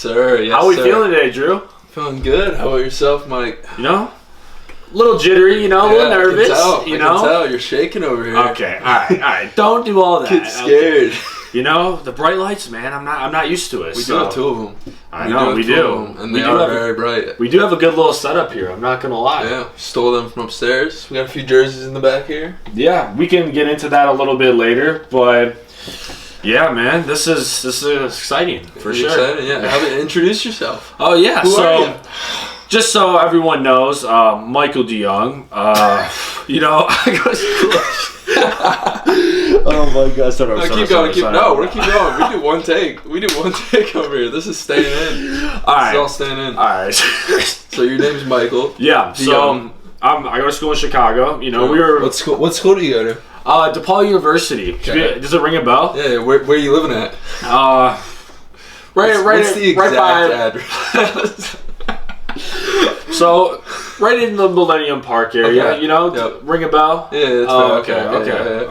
sir. Yes, How are we feeling today, Drew? Feeling good. How about yourself, Mike? You know, a little jittery. You know, a little nervous. I can tell. You're shaking over here. Okay. All right. Don't do all that. Get scared. Okay. You know, the bright lights, man. I'm not used to it. We do have two of them. I know we do, and they are very bright. We do have a good little setup here. I'm not gonna lie. Yeah, stole them from upstairs. We got a few jerseys in the back here. Yeah, we can get into that a little bit later, but yeah, man, this is exciting for sure. Exciting, yeah. Introduce yourself. Oh yeah, Who are you? Just so everyone knows, Michael DeYoung. You know, I go to school. Oh my gosh! Keep going. We're keep going. We do one take over here. This is staying in. All right. This is all staying in. All right. So your name's Michael. Yeah. So I go to school in Chicago. You know, we were. What school do you go to? DePaul University. Okay. Does it ring a bell? Yeah. Where are you living at? What's the exact address? So, right in the Millennium Park area, okay. You know, ring a bell? Yeah, that's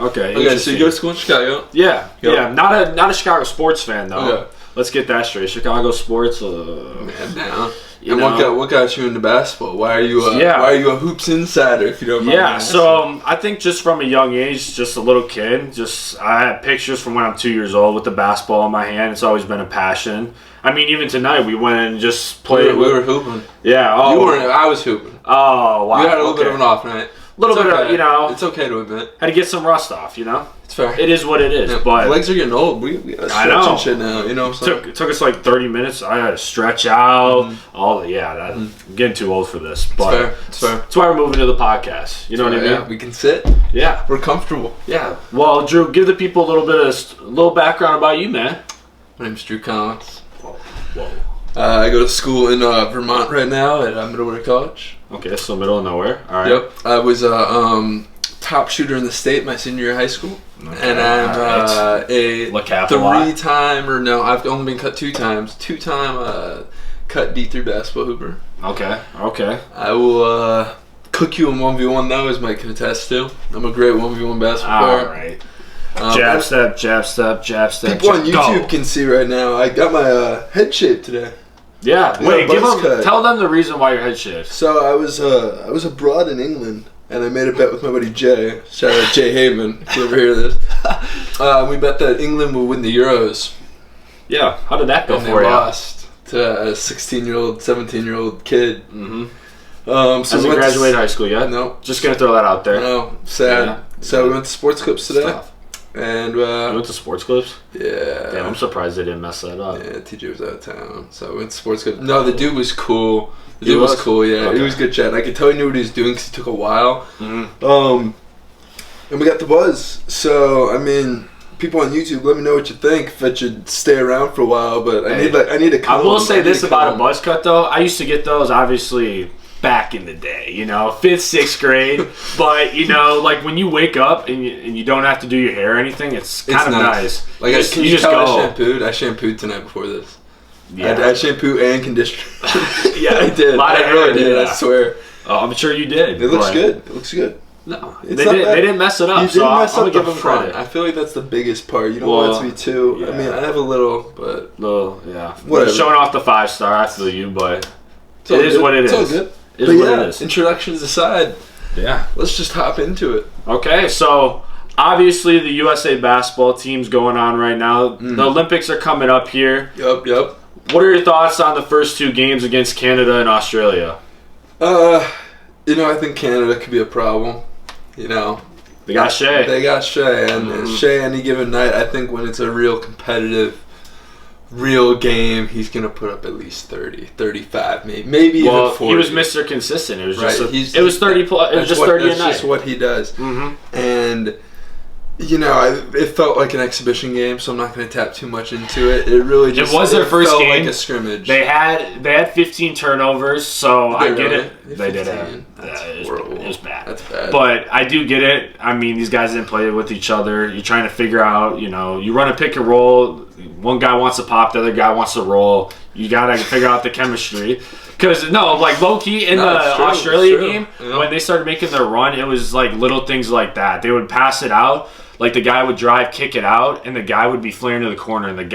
Okay. So you go to school in Chicago? Yeah, yeah. Not a Chicago sports fan though. Okay. Let's get that straight. Chicago sports. Man, now. And what got you into basketball? Why are you a hoops insider if you don't mind? Yeah, so I think just from a young age, just a little kid, I had pictures from when I'm 2 years old with the basketball in my hand. It's always been a passion. I mean, even tonight we went and just played. We were hooping. Yeah. Oh, you weren't. I was hooping. Oh wow. You had a little bit of an off night. A little bit of, you know. It's okay to admit. Had to get some rust off, you know. It's fair. It is what it is. Yeah, but legs are getting old. We gotta stretch and shit now. You know. It took us like 30 minutes. I had to stretch out. I'm getting too old for this. But it's fair. That's why we're moving to the podcast. You know what I mean? Yeah, we can sit. Yeah, we're comfortable. Yeah. Well, Drew, give the people a little background about you, man. My name's Drew Collins. Whoa. I go to school in Vermont right now at Middlebury College. Okay, so middle of nowhere. All right. Yep. I was a top shooter in the state my senior year of high school. Okay, and I'm a three-time, or no, I've only been cut 2 times. 2-time cut D3 basketball hooper. Okay. I will cook you in 1v1 though, as Mike can attest to. I'm a great 1v1 basketball player. All right. Jab step. People on YouTube can see right now. I got my head shaved today. Yeah. Wait, tell them the reason why your head shaved. So I was abroad in England, and I made a bet with my buddy Jay. Shout out Jay Haven, if you ever hear this. We bet that England would win the Euros. Yeah. How did that go and for you? They lost to a 16-year-old, 17-year-old kid. Mm-hmm. So Hasn't graduated high school yet? No. Just gonna throw that out there. No. Sad. Yeah. So we went to Sports Clips today. Stuff. And you went to Sports Clips? Yeah. Damn, I'm surprised they didn't mess that up. Yeah, TJ was out of town, so I went to Sports Clips. No, the dude was cool. He was cool, yeah. Okay. He was good chat. I could tell he knew what he was doing because it took a while. Mm-hmm. And we got the buzz. So I mean, people on YouTube, let me know what you think. If I should stay around for a while, but I need a comb. I will say this about a buzz cut though. I used to get those obviously back in the day, you know, 5th, 6th grade. But you know, like when you wake up and you don't have to do your hair or anything, it's kind of nice. Like you just go. I shampooed tonight before this. Yeah. I shampoo and conditioner. Yeah, I did. I really did. I swear. Oh, I'm sure you did. It looks good. It looks good. No, they didn't mess it up. You didn't mess up give the them front. credit. I feel like that's the biggest part. You don't want it to be too. Yeah. I mean, I have a little, but yeah. Whatever. Showing off the 5-star, I feel you, but it is what it is. It's all good. It is what it is. Introductions aside, yeah, let's just hop into it. Okay, so obviously the USA basketball team's going on right now. The Olympics are coming up here. Yep. What are your thoughts on the first 2 games against Canada and Australia? You know, I think Canada could be a problem. You know, they got Shea. And Shea any given night, I think when it's a real competitive, real game, he's going to put up at least 30, 35, maybe even 40. He was Mr. Consistent. It was just right. It was 30 plus. It was just 30 a night. That's just what he does. And you know, it felt like an exhibition game, so I'm not going to tap too much into it. It really just was their first felt game. Like a scrimmage. They had 15 turnovers, so I get it. They did it. That's horrible. It was bad. That's bad. But I do get it. I mean, these guys didn't play with each other. You're trying to figure out, you know, you run a pick and roll. One guy wants to pop, the other guy wants to roll. You got to figure out the chemistry. Because, like, low-key, in the Australia game, when they started making their run, it was, like, little things like that. They would pass it out. Like, the guy would drive, kick it out, and the guy would be flaring to the corner, and then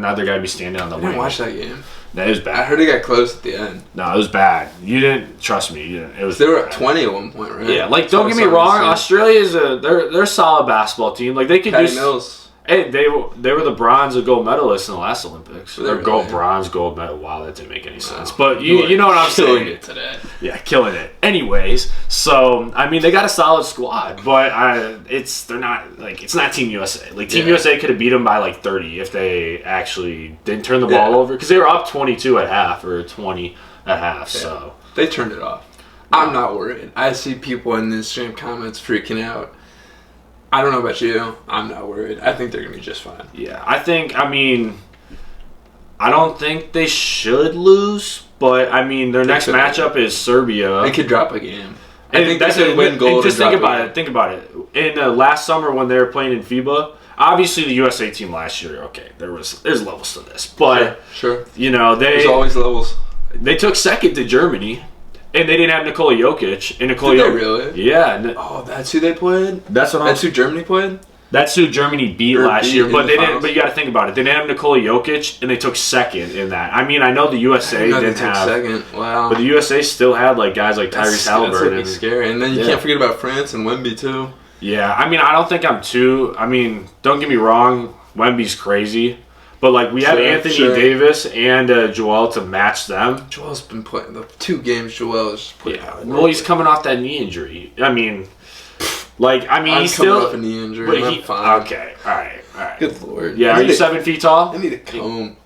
the other guy would be standing on the wing. I didn't watch that game. That was bad. I heard it got close at the end. No, it was bad. You didn't trust me. You didn't. It was. They were up 20 at one point, right? Yeah, like don't get me wrong. Australia is they're a solid basketball team. Like they could Patty Mills. Hey, they were the bronze or gold medalists in the last Olympics. They're gold, bronze, gold medal. Wow, that didn't make any sense. But you know what I'm saying. Killing it today. Yeah, killing it. Anyways, so I mean they got a solid squad, but it's not Team USA. Like Team USA could have beat them by like 30 if they actually didn't turn the ball over because they were up 22 at half or 20 at half. Yeah. So they turned it off. I'm not worried. I see people in the Instagram comments freaking out. I don't know about you. I'm not worried. I think they're going to be just fine. Yeah, I don't think they should lose, but I mean, their next matchup is Serbia. They could drop a game. I think that's a win goal. Just think about it. Think about it. In last summer when they were playing in FIBA, obviously the USA team last year, okay, there's levels to this, but sure. You know, there's always levels. They took second to Germany. And they didn't have Nikola Jokic. And Nikola Did they really? Yeah. Oh, that's who they played? That's who Germany played? That's who Germany beat last year. But they didn't. But you got to think about it. They didn't have Nikola Jokic, and they took second in that. I mean, I know the USA didn't have second. Wow. But the USA still had like guys like Tyrese Halliburton. That's scary. And then you can't forget about France and Wemby too. Yeah. I mean, I don't think I'm too. I mean, don't get me wrong. Wemby's crazy. But, like, we have Anthony Davis and Joel to match them. Joel's been playing the 2 games Joel has played. Yeah. Well, he's coming off that knee injury. I mean, he's still coming off a knee injury. I'm fine. Okay. All right. Good Lord. Yeah, are you 7 feet tall? I need a comb.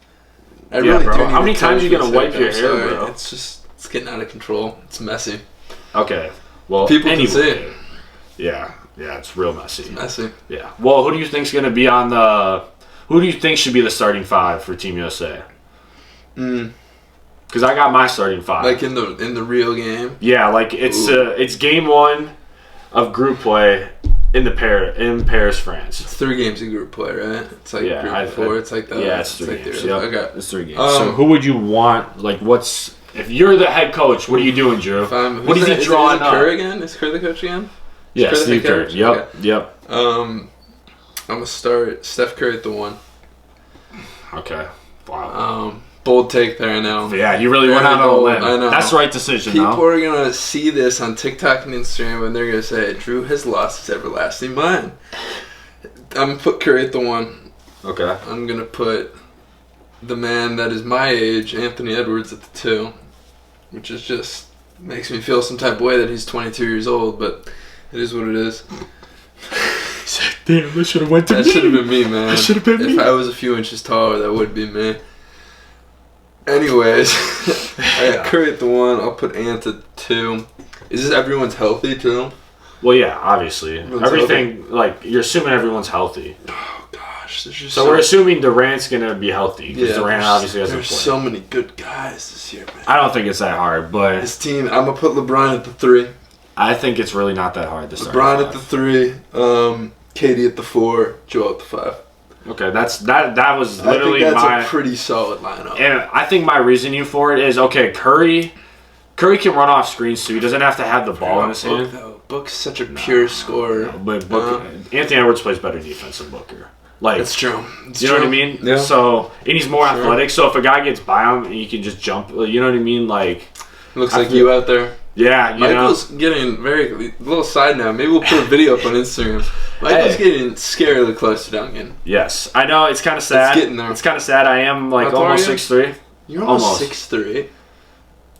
Bro. How many times are you going to wipe your hair, bro? It's getting out of control. It's messy. Okay. Well, people can see it. Yeah. Yeah, it's real messy. It's messy. Yeah. Well, who do you think's going to be on the... Who do you think should be the starting 5 for Team USA? Because I got my starting 5. Like in the real game. Yeah, like it's game 1 of group play in Paris, France. It's 3 games of group play, right? It's like group 4. It's like that. Yeah, it's 3 games. Yep. Okay, it's 3 games. So who would you want? Like, if you're the head coach? What are you doing, Drew? What is he drawing up? Curry again? Is Curry the coach again? Yeah, Steve Kerr. Yep. I'm going to start Steph Curry at the 1. Okay. Wow. Bold take there, I know. Yeah, you really went out on a limb. I know. That's the right decision, People are going to see this on TikTok and Instagram, and they're going to say, Drew has lost his everlasting mind. I'm going to put Curry at the 1. Okay. I'm going to put the man that is my age, Anthony Edwards, at the 2, which is just makes me feel some type of way that he's 22 years old, but it is what it is. Damn, that should have went to me. That should have been me, man. That should have been me. If I was a few inches taller, that would be me. Anyways, I got Curry at the 1. I'll put Ant at 2. Is this everyone's healthy too? Well, yeah, obviously. Everything, like, you're assuming everyone's healthy. Oh, gosh. So we're assuming Durant's going to be healthy. Because Durant obviously hasn't played. There's so many good guys this year, man. I don't think it's that hard, but... This team, I'm going to put LeBron at the 3. I think it's really not that hard. LeBron at the 3. Katie at the 4, Joel at the 5. Okay, that was literally that's a pretty solid lineup. And I think my reasoning for it is Curry can run off screens too. He doesn't have to have the ball in his hand. Book's such a pure scorer. But Anthony Edwards plays better defense than Booker. Like that's true. You know what I mean? Yeah. So and he's more athletic. So if a guy gets by him, he can just jump. You know what I mean? Like looks like you out there. Yeah, Michael's getting little side note. Maybe we'll put a video up on Instagram. Michael's getting scarily close to dunking. Yes, I know. It's kind of sad. It's getting there. It's kind of sad. I am like almost 6'3". You're almost 6'3".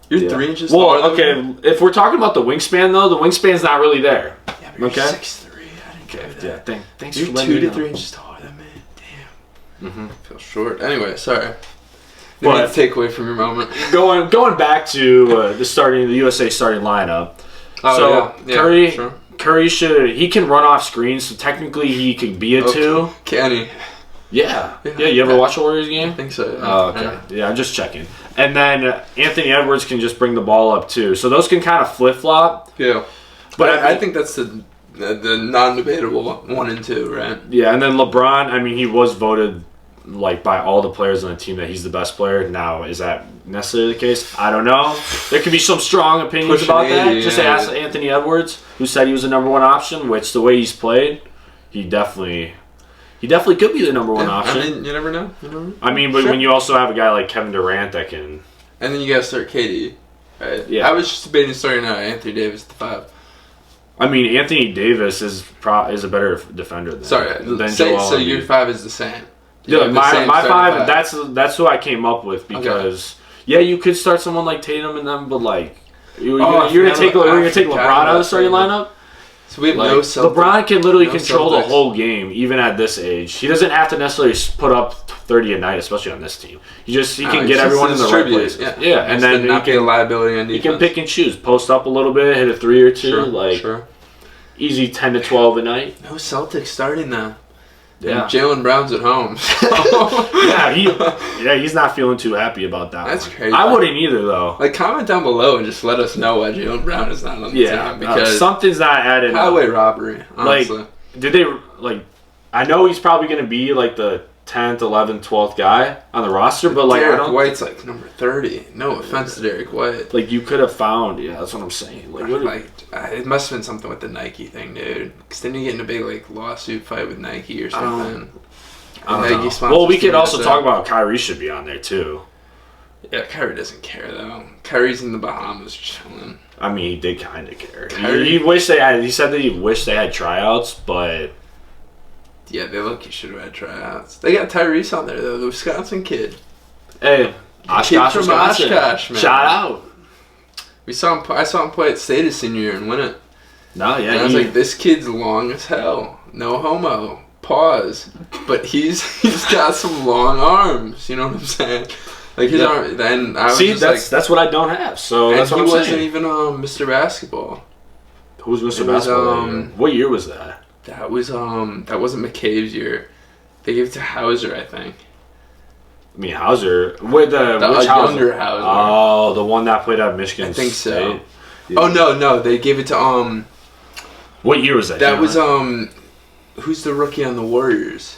You're 3 inches taller. Well, okay. If we're talking about the wingspan, though, the wingspan's not really there. Yeah, but you're 6'3". I didn't get that. Thanks you're for letting me know. 2 to 3 inches taller than me. Damn. I feel short. Anyway, sorry. What take away from your moment? Going back to the USA starting lineup. Curry can run off screens, so technically he can be a 2. Can he? Yeah. You ever watch a Warriors game? I think so. Yeah. Oh, okay. Yeah, I'm just checking. And then Anthony Edwards can just bring the ball up too, so those can kind of flip flop. Yeah, but I think that's the non-debatable 1 and 2, right? Yeah, and then LeBron. I mean, he was voted like by all the players on the team that he's the best player. Now, is that necessarily the case? I don't know. There could be some strong opinions about that. Just ask Anthony Edwards, who said he was the number 1 option, which the way he's played, he definitely He definitely could be the number one option. I mean, you never know. I mean, but when you also have a guy like Kevin Durant that can... And then you got to start KD, right? Yeah. I was just debating starting out Anthony Davis at the 5. I mean, Anthony Davis is a better defender than Joel so Embiid. your 5 is the same. Yeah, my 5, that's who I came up with because, you could start someone like Tatum and them, but like, you're going to take LeBron out of the starting lineup? So we have no Celtics. LeBron can literally control the whole game, even at this age. He doesn't have to necessarily put up 30 a night, especially on this team. He can get everyone in the right places. Yeah, and then not be a liability on defense. He can pick and choose, post up a little bit, hit a 3 or 2, easy 10 to 12 a night. No Celtics starting now. Yeah, and Jaylen Brown's at home. He's not feeling too happy about that. That's crazy. I wouldn't either, though. Like, comment down below and just let us know why Jaylen Brown is not on the team because something's not adding. Highway robbery. Honestly. Like, did they like? I know he's probably going to be like the 10th, 11th, 12th guy on the roster, but like Derek White's like number 30. No offense to Derek White. Like you could have found, that's what I'm saying. It must have been something with the Nike thing, dude. Because then you get in a big like lawsuit fight with Nike or something. I don't know. Well, we could also talk about Kyrie should be on there too. Yeah, Kyrie doesn't care though. Kyrie's in the Bahamas chilling. I mean, he did kind of care. He said that he wished they had tryouts, but. Yeah, he should have had tryouts. They got Tyrese on there though, the Wisconsin kid. Hey, Oshkosh, Wisconsin. Oshkosh, man. Shout out. I saw him play at State his senior year and win it. No, yeah. And I was like, this kid's long as hell. No homo. Pause. But he's got some long arms. You know what I'm saying? Like his arm. Then I was that's what I don't have. So that's what I'm saying. He wasn't even Mr. Basketball. Who was Mr. Basketball? What year was that? That wasn't McCabe's year. They gave it to Hauser, I think. I mean Hauser. Which younger Hauser. Oh, the one that played at Michigan State. I think so. Yeah. Oh no, they gave it to What year was that? That was who's the rookie on the Warriors?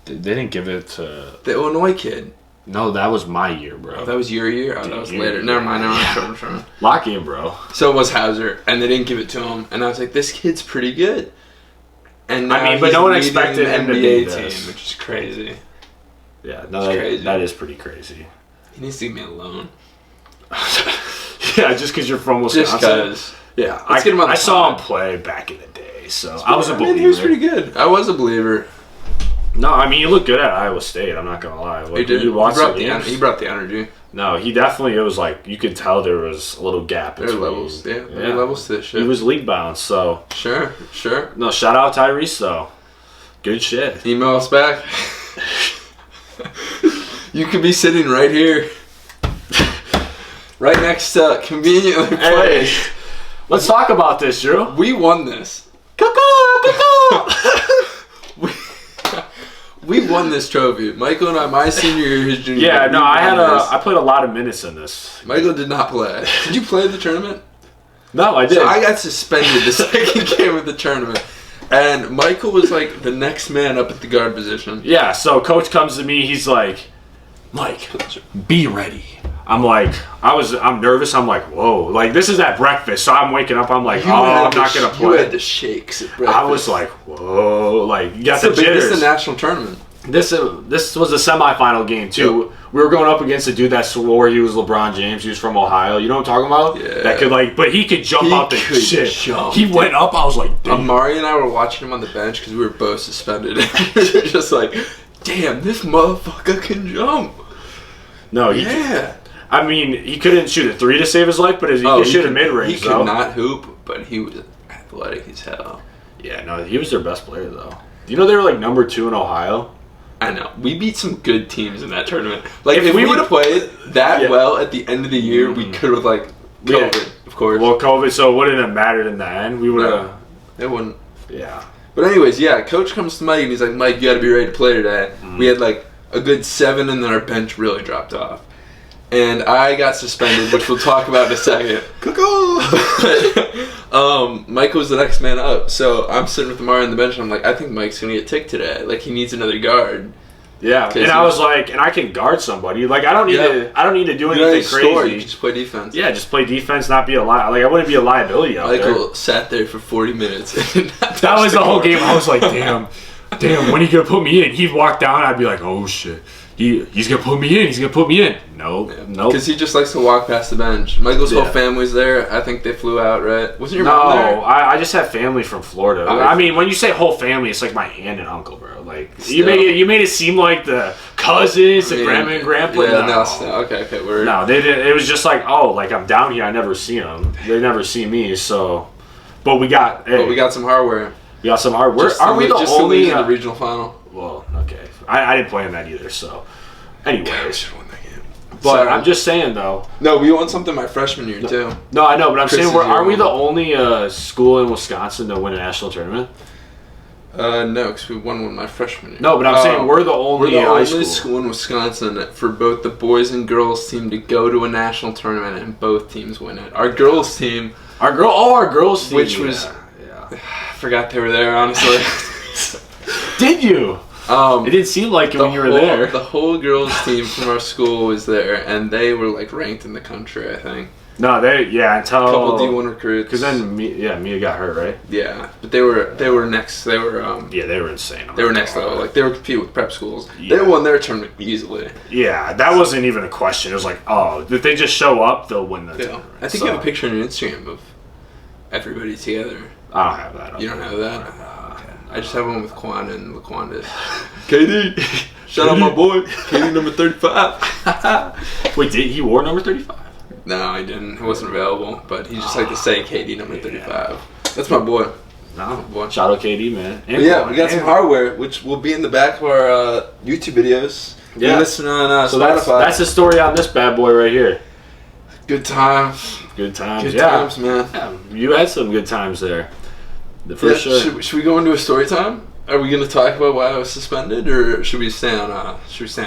They didn't give it to the Illinois kid. No, that was my year, bro. Oh, that was your year? Oh, that was later. Never mind. I'm sure. Lock in, bro. So it was Hauser, and they didn't give it to him. And I was like, this kid's pretty good. And now but no one expected him to be NBA this. team, which is crazy. Yeah, no, that is pretty crazy. He needs to leave me alone. Yeah, just because you're from Wisconsin. Just because. Yeah, I saw him play back in the day, so I was a believer. He was pretty good. I was a believer. No, I mean, he looked good at Iowa State. I'm not going to lie. He did. He brought the energy. No, he definitely, it was like, you could tell there was a little gap between. There are levels. Yeah, there are levels to this shit. He was league bound, so. Sure. No, shout out Tyrese, though. Good shit. Email us back. You could be sitting right here. Right next to conveniently placed. Hey, let's talk about this, Drew. We won this. We won this trophy. Michael and I, my senior year, his junior year. Yeah, no, I played a lot of minutes in this. Michael did not play. Did you play the tournament? No, I did. So I got suspended the second game of the tournament. And Michael was like the next man up at the guard position. Yeah, so coach comes to me, he's like, Mike, be ready. I'm like, I'm nervous. I'm like, whoa. Like, this is at breakfast, so I'm waking up. I'm like, I'm not going to play. You had the shakes at breakfast. I was like, whoa. Like, you got the jitters. This is the national tournament. This was a semifinal game, too. Yep. We were going up against a dude that swore he was LeBron James. He was from Ohio. You know what I'm talking about? Yeah. That could, but he could jump out the shit. He went up. I was like, damn. Amari and I were watching him on the bench because we were both suspended. We were just like, damn, this motherfucker can jump. No, I mean, he couldn't shoot a 3 to save his life, but he could shoot a mid-range, He could not hoop, but he was athletic as hell. Yeah, no, he was their best player, though. Do you know they were, like, number 2 in Ohio? I know. We beat some good teams in that tournament. Like, if we would have played that well at the end of the year, we could have, like, COVID, of course. Well, COVID, so it wouldn't have mattered in the end. We would have... No, it wouldn't. Yeah. But anyways, coach comes to Mike, and he's like, Mike, you got to be ready to play today. We had, like, a good 7, and then our bench really dropped off. And I got suspended, which we'll talk about in a second. Michael was the next man up. So I'm sitting with Amari on the bench, and I'm like, I think Mike's going to get ticked today. Like, he needs another guard. Yeah, and I was like, and I can guard somebody. Like, I don't need to do anything crazy. Score, you just play defense. Yeah, just play defense, not be a like I wouldn't be a liability out there. Michael sat there for 40 minutes. That was the whole game. I was like, damn. damn, when he gonna put me in? He'd walk down, I'd be like, oh shit. He's gonna put me in. He's gonna put me in. Nope. Because he just likes to walk past the bench. Michael's whole family's there. I think they flew out, right? Wasn't your mom there? No, I just have family from Florida. I mean, when you say whole family, it's like my aunt and uncle, bro. Like you made it seem like the cousins, the grandma and grandpa. Yeah, no. Okay, word. No, they didn't. It was just like, oh, like I'm down here. I never see them. They never see me. So, but we got some hardware. We got some hardware. Are we the only in the regional final? Well, okay. I didn't play in that either, so. Anyways. God, we should won that game. But I'm just saying, though. No, we won something my freshman year, too. No, I know, but I'm saying, aren't we the only school in Wisconsin to win a national tournament? No, because we won one my freshman year. No, but I'm saying we're the only school in Wisconsin for both the boys and girls team to go to a national tournament and both teams win it. Our girls team. Our girls team. Which was. Yeah. I forgot they were there, honestly. Did you? It didn't seem like it when you were there. The whole girls team from our school was there, and they were like ranked in the country, I think. No, until a couple D1 recruits. Because then, Mia got hurt, right? Yeah, but they were next. They were they were insane. They were next level. Like they were competing with prep schools. Yeah. They won their tournament easily. Yeah, that wasn't even a question. It was like, oh, if they just show up, they'll win the tournament. I think you have a picture on your Instagram of everybody together. I don't have that. You don't have that. I just have one with Quan and Laquandis. KD, shout out my boy. KD number 35. Wait, he wore number 35? No, he didn't. He wasn't available, but he just liked to say KD number 35. That's my boy. No, boy. Shout out KD, man. We got some hardware, which will be in the back of our YouTube videos. Yeah. Listen on so Spotify. That's the story on this bad boy right here. Good times. Good times, man. Yeah, you had some good times there. For sure. Should we go into a story time? Are we going to talk about why I was suspended, or should we stay on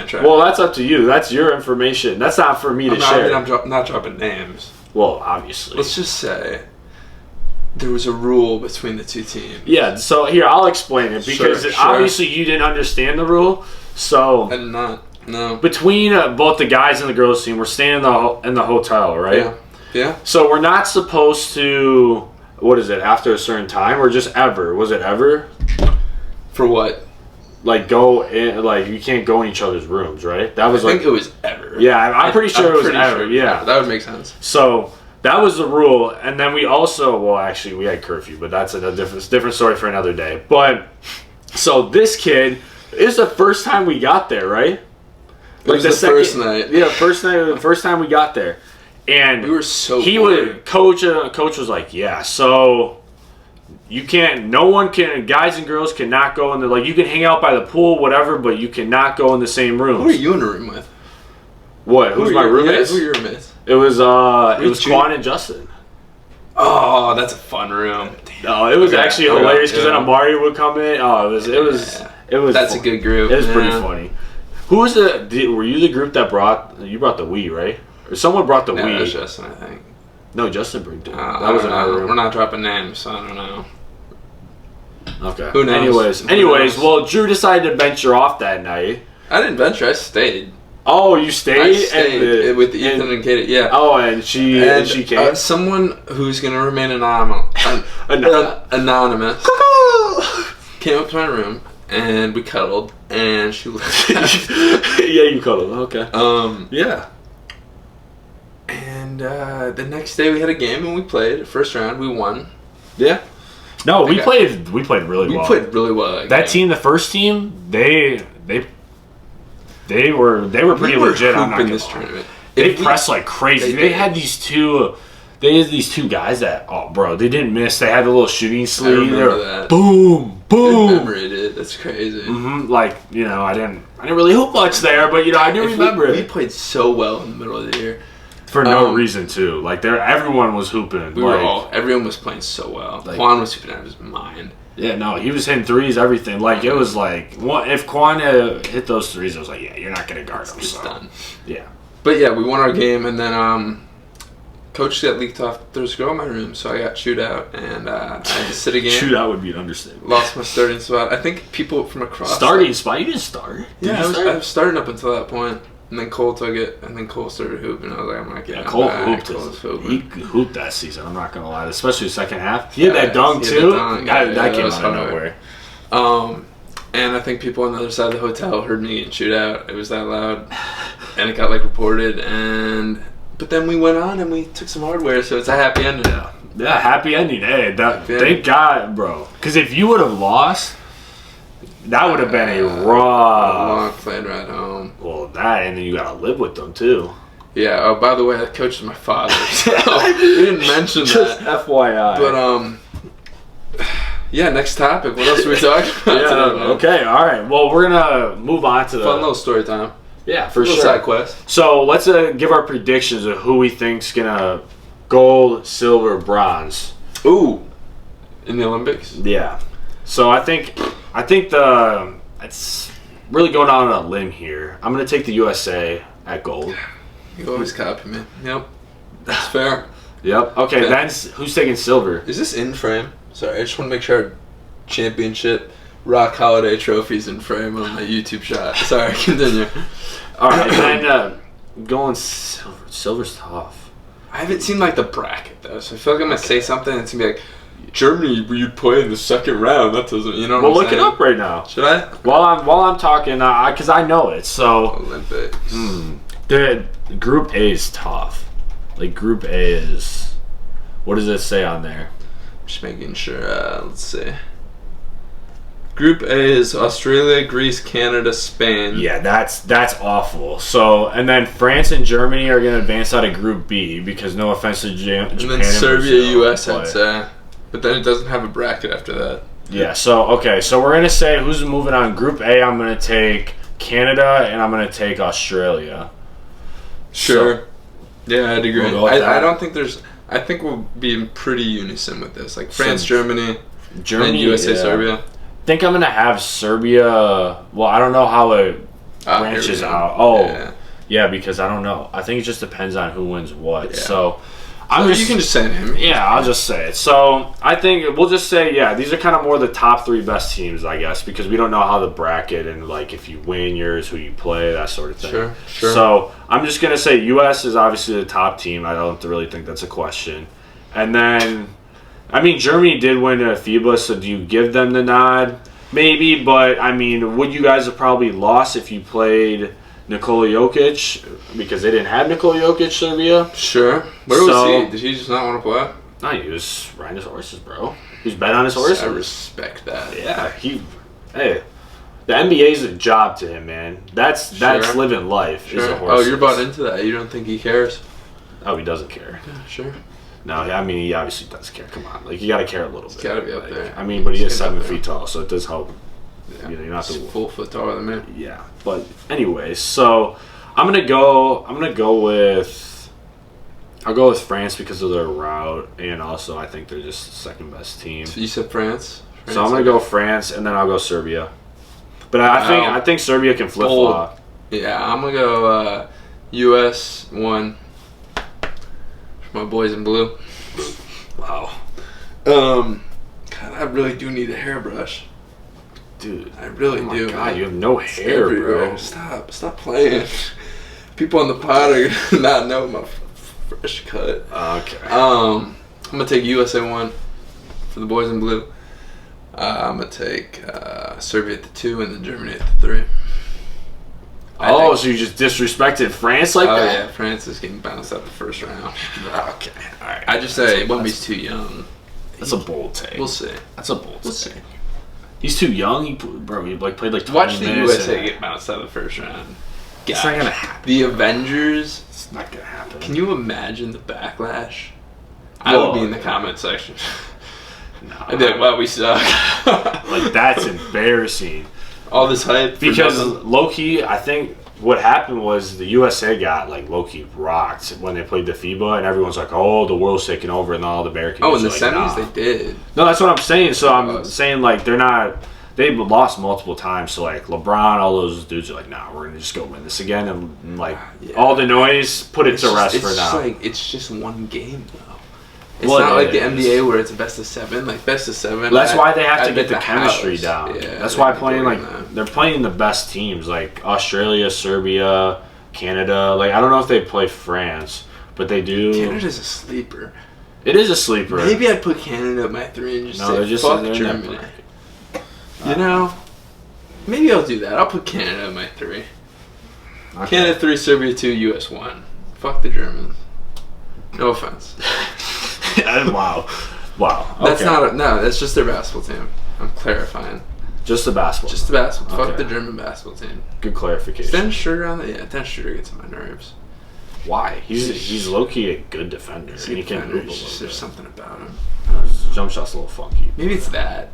track? Well, that's up to you. That's your information. That's not for me to share. I'm not dropping names. Well, obviously. Let's just say there was a rule between the two teams. Yeah. So here, I'll explain it because obviously you didn't understand the rule. So I did not. No. Between both the guys and the girls team, we're staying in the hotel, right? Yeah. Yeah. So we're not supposed to. What is it? After a certain time, or just ever? Was it ever? For what? Like go in, like you can't go in each other's rooms, right? That was I think it was ever. Yeah, I'm pretty sure it was ever. Sure. Yeah, that would make sense. So that was the rule, and then we also, well, actually, we had curfew, but that's a different story for another day. But so this kid, it was the first time we got there, right? It was the first night. Yeah, first time we got there. And we were so coach was like, yeah, so you can't, guys and girls cannot go in the, like, you can hang out by the pool, whatever, but you cannot go in the same rooms. Who are you in a room with? What? Who's my roommates? Who are your roommates? It was Quan and Justin. Oh, that's a fun room. No, it was actually hilarious because then Amari would come in. Oh, it was. That's a good group. It was pretty funny. Who was were you the group that brought the Wii, right? Or someone brought the Wii. That was Justin, I think. No, Justin brought it. That was another room. We're not dropping names, so I don't know. Okay. Who knows? Anyways, well, Drew decided to venture off that night. I didn't venture. I stayed. Oh, you stayed? I stayed with Ethan and Katie. Yeah. Oh, and she came. Someone who's gonna remain anonymous came up to my room and we cuddled and she left. Yeah, you cuddled. Okay. Yeah. And the next day we had a game and we played. First round we won. Yeah. No, we played really well. We played really well. That team, the first team, they were pretty legit. I'm not this tournament. They pressed like crazy. They had these two guys that, oh bro, they didn't miss. They had the little shooting sleeve. I remember that. Boom, boom. I remember it. That's crazy. Mm-hmm. Like, I didn't really hoop much there, but I do remember it. We played so well in the middle of the year. For no reason too. Like everyone was hooping. Everyone was playing so well. Like, Quan was hooping out of his mind. Yeah, no, he was hitting threes, everything. Like it was like, if Quan hit those threes, it was like, yeah, you're not gonna guard him. It's done. Yeah. But yeah, we won our game, and then coach got leaked off. There was a girl in my room, so I got chewed out, and I had to sit again. Chewed out would be an understatement. Lost my starting spot. I think people from across. Starting spot? You didn't start. Yeah, I was starting up until that point. And then Cole took it, and then Cole started hooping. I was like, I'm not getting Cole hooped. He hooped that season. I'm not gonna lie, especially the second half. He had that dunk too. That came out of nowhere. And I think people on the other side of the hotel heard me getting chewed out. It was that loud. And it got, like, reported. But then we went on and we took some hardware, so it's a happy ending. Yeah, happy ending. Hey, thank God, bro. Because if you would have lost, that would have been a long plane ride home. Well, and then you got to live with them, too. Yeah, oh, by the way, that coach is my father. So we didn't mention Just that. FYI. But, yeah, next topic. What else are we talking about today, man? Okay, all right. Well, we're going to move on to the... Fun little story time. Yeah, for sure. Side quest. So, let's give our predictions of who we think's going to gold, silver, bronze. Ooh. In the Olympics? Yeah. So, I think it's really going out on a limb here. I'm going to take the USA at gold. You always copy me. Yep. That's fair. Yep. Okay, then who's taking silver? Is this in frame? Sorry, I just want to make sure our championship Rock Holiday trophy's in frame on my YouTube shot. Sorry, continue. All right, then going silver. Silver's tough. I haven't seen, like, the bracket, though, so I feel like I'm going to say something and it's going to be like, Germany, you'd play in the second round. That doesn't, you know what I'm saying? We'll look it up right now. Should I? While I'm talking, because I know it, so... Olympics. The Group A is tough. Like, Group A is... What does it say on there? Just making sure. Let's see. Group A is Australia, Greece, Canada, Spain. Yeah, that's awful. So, and then France and Germany are going to advance out of Group B because no offense to Japan and then Serbia, US, I'd say. But then it doesn't have a bracket after that. Yeah, so we're going to say who's moving on. Group A, I'm going to take Canada and I'm going to take Australia. Sure. So, yeah, I'd agree. I don't think there's... I think we'll be in pretty unison with this. Like France, Germany, and USA, Serbia. I think I'm going to have Serbia... Well, I don't know how it branches out. Oh, yeah, because I don't know. I think it just depends on who wins what. Yeah. So you can just say him. Yeah, I'll just say it. So I think we'll just say, these are kind of more the top 3 best teams, I guess, because we don't know how the bracket and, like, if you win yours, who you play, that sort of thing. Sure. So I'm just going to say U.S. is obviously the top team. I don't really think that's a question. And then, I mean, Germany did win a FIBA, so do you give them the nod? Maybe, but, I mean, would you guys have probably lost if you played Nikola Jokic, because they didn't have Nikola Jokic, Serbia. Sure. Where was he? Did he just not want to play? No, he was riding his horses, bro. He was betting on his horses. I respect that. Yeah, the NBA is a job to him, man. That's living life. Sure. Is a horse. Oh, you're bought into that. You don't think he cares? Oh, he doesn't care. Yeah, sure. No, I mean, he obviously does care. Come on. Like, you got to care a little bit. He's got to be up there. I mean, but he is 7 feet tall, so it does help. Yeah. You know, you're not the full foot taller than me. Yeah, but anyways, so I'll go with France because of their route, and also I think they're just the second best team. So you said France? So I'm gonna go France, and then I'll go Serbia. But I think Serbia can flip flop. Yeah, I'm gonna go US 1 for my boys in blue. Wow. God, I really do need a hairbrush. Dude, I really do. God, you have no hair, bro. Stop playing. People on the pod are gonna not know my fresh cut. Okay. I'm gonna take USA 1 for the boys in blue. I'm gonna take Serbia at the 2 and then Germany at the 3. So you just disrespected France like that? Oh yeah, France is getting bounced out the first round. Okay, all right. I just say Wemby's too young. That's a bold take. We'll see. That's a bold take. We'll see. He's too young. He played like 20 minutes. Watch the USA get bounced out of the first round. It's not gonna happen. The Avengers. It's not gonna happen. Can you imagine the backlash? I would be in the comment section. No. I'd be like, wow, we suck. Like, that's embarrassing. All this hype. Because low-key, I think what happened was the USA got, like, low-key rocked when they played the FIBA, and everyone's like, oh, the world's taking over, and all the Americans. Oh, in the semis they did. No, that's what I'm saying. So I'm saying, like, they've lost multiple times. So, like, LeBron, all those dudes are like, nah, we're going to just go win this again. And, like, all the noise, put it to rest for now. It's just one game, though. It's not like the NBA where it's a best of 7. Like, best of 7. That's why they have to get the chemistry down. Yeah, that's why they're playing the best teams, like Australia, Serbia, Canada. Like, I don't know if they play France, but they do. Canada's a sleeper. It is a sleeper. Maybe I'd put Canada at my 3 and just say, fuck Germany. You know? Maybe I'll do that. I'll put Canada in my 3. Okay. Canada 3, Serbia 2, US 1. Fuck the Germans. No offense. Wow. That's that's just their basketball team. I'm clarifying. Just the basketball. Just the basketball. Okay. Fuck the German basketball team. Good clarification. Dennis Schroeder on that? Yeah, Dennis Schroeder gets on my nerves. Why? He's low-key a good defender. He can move a little bit. There's something about him. His jump shot's a little funky. Maybe it's that.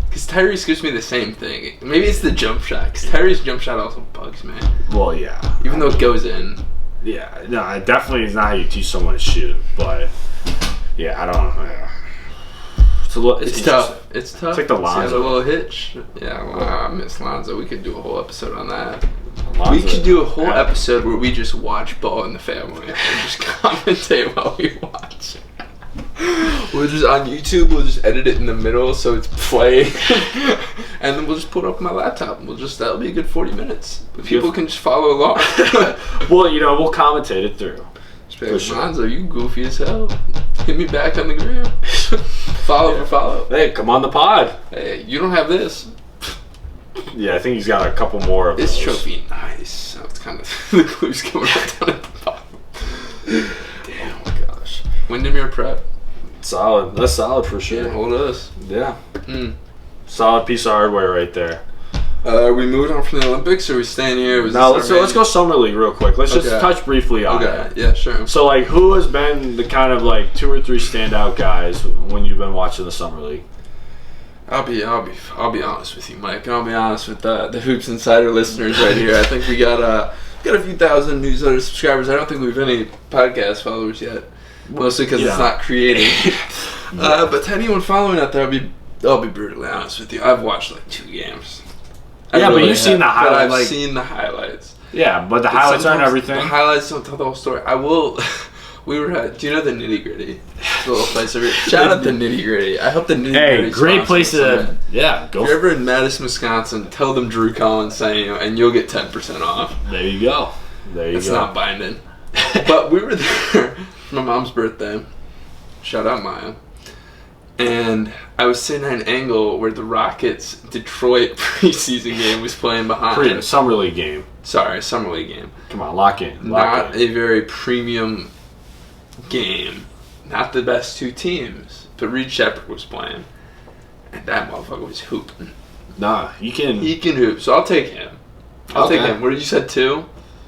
Because Tyrese gives me the same thing. Maybe it's the jump shot. Because Tyrese's jump shot also bugs me. Well, yeah. Even though it goes in. Yeah. No, it definitely is not how you teach someone to shoot. But, yeah, I don't know. Yeah. It's tough. It's tough. It's like the Lonzo. It's a little hitch. Yeah, well, I miss Lonzo. We could do a whole episode on that. We could do a whole episode where we just watch Ball in the Family and just commentate while we watch. We'll just on YouTube. We'll just edit it in the middle so it's playing, and then we'll just put it up on my laptop. And that'll be a good 40 minutes. But people can just follow along. Well, we'll commentate it through. Lonzo, you goofy as hell. Hit me back on the gram. Follow for follow. Hey, come on the pod. Hey, you don't have this. Yeah, I think he's got a couple more of this those. Trophy, nice. So it's kind of the clues coming right down at the bottom. Damn, oh my gosh. Windermere Prep. Solid. That's solid for sure. Yeah, hold us. Yeah. Solid piece of hardware right there. We moved on from the Olympics, or we staying here? No, let's go Summer League real quick. Let's just touch briefly on it. Yeah, sure. So, like, who has been the kind of, like, 2 or 3 standout guys when you've been watching the Summer League? I'll be honest with you, Mike. I'll be honest with the Hoops Insider listeners right here. I think we got a few thousand newsletter subscribers. I don't think we have any podcast followers yet, mostly because it's not creating. But to anyone following out there, I'll be brutally honest with you. I've watched like 2 games. But you've seen the highlights. I've seen the highlights. Yeah, but the highlights aren't everything. The highlights don't tell the whole story. I will. We were at. Do you know the Nitty Gritty? It's a little place over here. Shout out the Nitty Gritty. I hope the Nitty Gritty. Hey, great place to. Yeah, go. If you're ever in Madison, Wisconsin, tell them Drew Collins sent you, and you'll get 10% off. There you go. It's not binding. But we were there for my mom's birthday. Shout out Maya. And I was sitting at an angle where the Rockets Detroit preseason game was playing behind. Summer League game. Sorry, Summer League game. Come on, lock in. Not a very premium game. Not the best 2 teams. But Reed Shepherd was playing. And that motherfucker was hooping. Nah, he can hoop, so I'll take him. I'll take him. What did you said 2?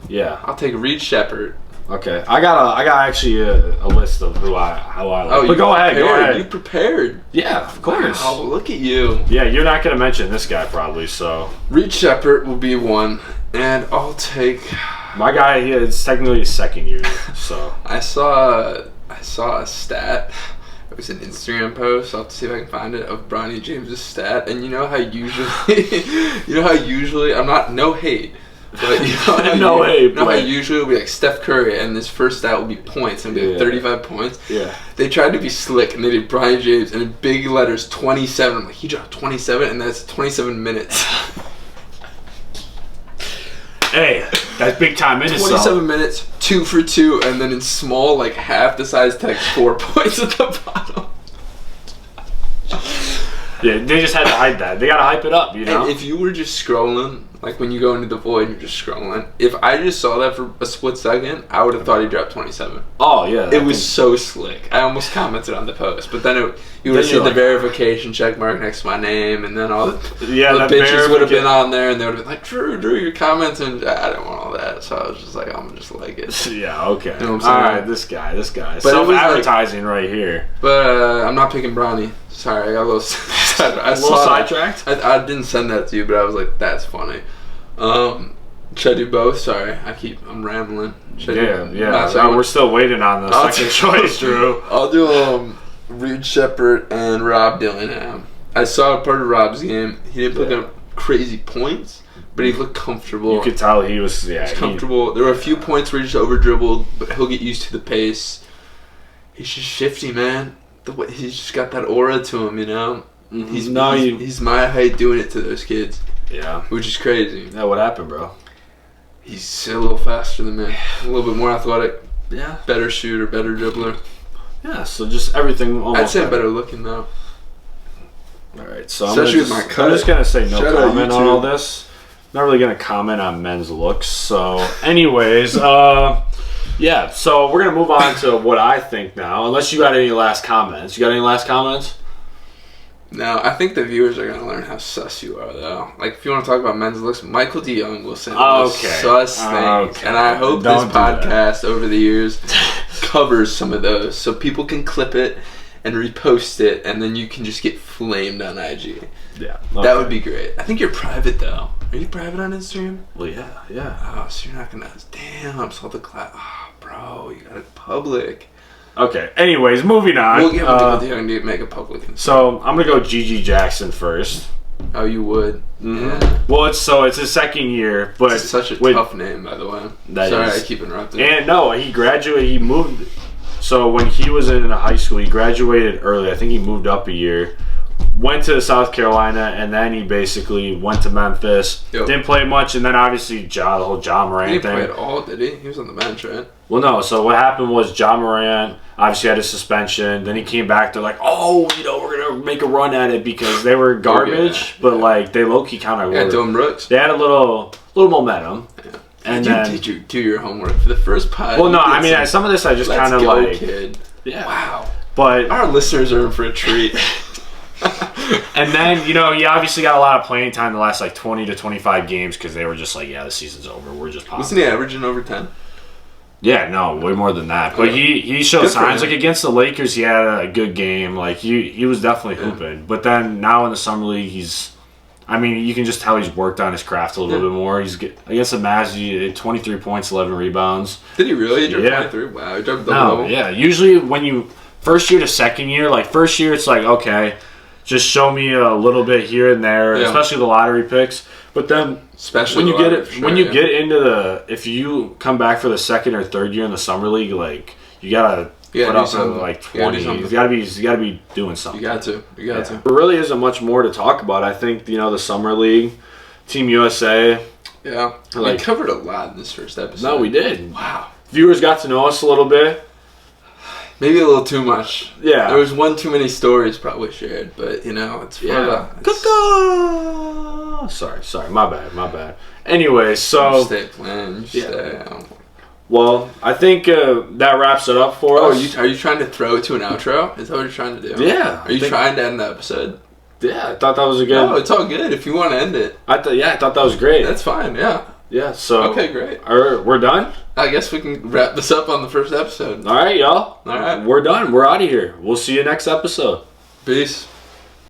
Yeah. I'll take Reed Shepherd. Okay, I got actually a list of how I like. But go ahead. You prepared? Yeah, of course. Oh, look at you. Yeah, you're not gonna mention this guy probably, so. Reed Shepherd will be 1, and I'll take. My guy, it's technically his 2nd year, so. I saw a stat. It was an Instagram post. I'll have to see if I can find it of Bronny James' stat, and you know how usually, I'm not no hate. But you know how usually it'll be like Steph Curry and his first stat will be points and be like 35 points. Yeah. They tried to be slick and they did Brian James and in big letters 27. I'm like, he dropped 27 and that's 27 minutes. Hey, that's big time in 27 minutes, 2 for 2, and then in small, like half the size text, 4 points at the bottom. Yeah, they just had to hide that. They gotta hype it up, you know? And if you were just scrolling, like when you go into the void and you're just scrolling, if I just saw that for a split second, I would have thought he dropped 27. Oh, yeah. It was so slick. I almost commented on the post, but then you would have seen the verification check mark next to my name, and then all the bitches would have been on there, and they would have been like, Drew, your comments, and I didn't want all that, so I was just like, I'm going to just like it. Yeah, okay. You know what I'm saying? All right, this guy. But self-advertising right here. But I'm not picking Bronny. Sorry, I got a little sidetracked. I didn't send that to you, but I was like, that's funny. Should I do both? Sorry, I'm rambling. We're still waiting on the second choice, Drew. I'll do Reed Shepherd and Rob Dillingham. I saw part of Rob's game. He didn't put up crazy points, but he looked comfortable. You could tell he was comfortable. There were a few points where he just over dribbled, but he'll get used to the pace. He's just shifty, man. He's just got that aura to him, you know. Mm-hmm. He's my height doing it to those kids. Yeah. Which is crazy. Yeah, what happened, bro? He's a little faster than me. A little bit more athletic. Yeah. Better shooter, better dribbler. Yeah, so just everything almost I'd say better looking, though. All right, so I'm just gonna say no comment on all this. Not really gonna comment on men's looks. So, anyways, yeah. So we're gonna move on to what I think now. Unless you got any last comments. You got any last comments? No, I think the viewers are gonna learn how sus you are, though. Like, if you want to talk about men's looks, Michael DeYoung will say the sus things, and I hope this podcast over the years covers some of those, so people can clip it and repost it, and then you can just get flamed on IG. Yeah. Okay. That would be great. I think you're private, though. Are you private on Instagram? Well, yeah. Oh, so you're not going to... Damn, saw the class. Oh, bro, you got it public. Okay, anyways, moving on. We'll get Michael DeYoung to make it public. So, I'm going to go Gigi Jackson first. Oh, you would? Mm-hmm. Yeah. Well, it's his second year, but... It's such a tough name, by the way. Sorry, I keep interrupting. And no, he graduated, he moved... So when he was in high school, he graduated early. I think he moved up a year. Went to South Carolina, and then he basically went to Memphis. Yep. Didn't play much, and then obviously the whole Ja Morant thing. He didn't play at all, did he? He was on the bench, right? Well, no. So what happened was Ja Morant obviously had a suspension. Then he came back. They're like, oh, we're going to make a run at it because they were garbage. But, like, they low-key kind of were. Yeah, Dylan Brooks. They had a little momentum. Yeah. And did you do your homework for the first pod? Well, no, I mean, some of this I just kind of like... Kid. Yeah. Wow. But our listeners are in for a treat. And then, he obviously got a lot of playing time the last, 20 to 25 games because they were just like, yeah, the season's over. We're just popping. Wasn't he averaging over 10? Yeah, no, way more than that. But he showed signs. Like, against the Lakers, he had a good game. Like, he was definitely hooping. But then now in the Summer League, you can just tell he's worked on his craft a little bit more. Against the Mavs, he had 23 points, 11 rebounds. Did he really? He dropped 23? Wow, he dropped double. Yeah. Usually when you first year to second year, first year it's like, okay, just show me a little bit here and there, especially the lottery picks. But then especially when you get into if you come back for the second or third year in the Summer League, you gotta put up to 20. You gotta be doing something. You got to. There really isn't much more to talk about. I think the Summer League, Team USA. Yeah, we covered a lot in this first episode. No, we did. Wow. Viewers got to know us a little bit. Maybe a little too much. Yeah. There was one too many stories probably shared, but it's fun. Yeah. Sorry. My bad. Anyway, so... You stay playing. Stay. Well, I think that wraps it up for us. Are you trying to throw it to an outro? Is that what you're trying to do? Yeah. Are you trying to end the episode? Yeah, I thought that was a good... No, it's all good if you want to end it. I thought that was great. That's fine, yeah. Yeah, so... Okay, great. We're done? I guess we can wrap this up on the first episode. All right, y'all. All right. We're done. We're out of here. We'll see you next episode. Peace.